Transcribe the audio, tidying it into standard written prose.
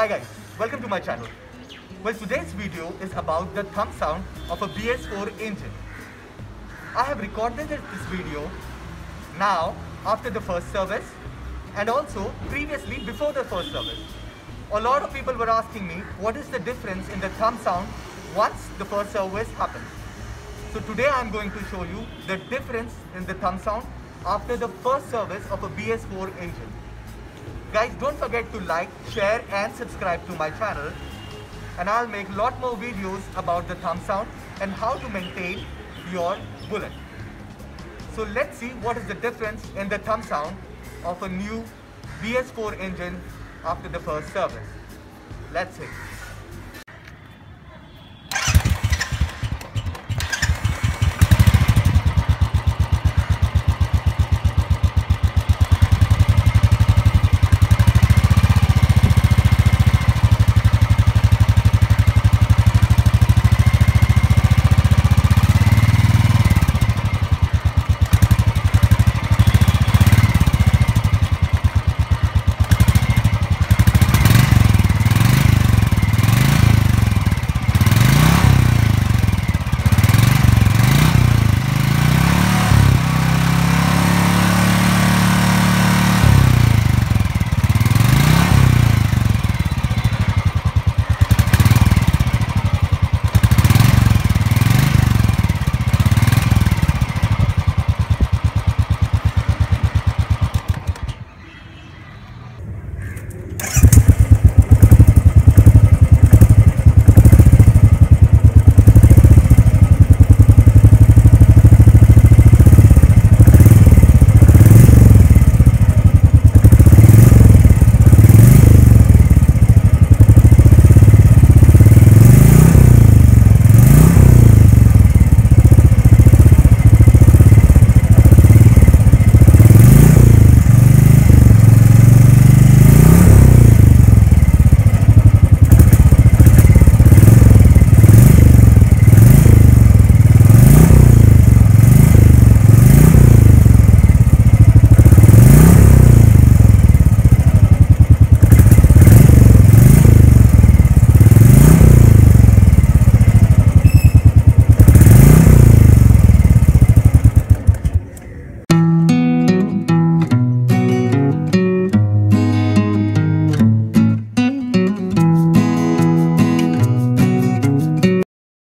Hi guys, welcome to my channel. Well, today's video is about the thump sound of a BS4 engine. I have recorded this video now after the first service and also previously before the first service. A lot of people were asking me what is the difference in the thump sound once the first service happens. So today I am going to show you the difference in the thump sound after the first service of a BS4 engine. Guys, don't forget to like, share and subscribe to my channel, and I'll make a lot more videos about the thump sound and how to maintain your bullet. So let's see what is the difference in the thump sound of a new BS4 engine after the first service. Let's see.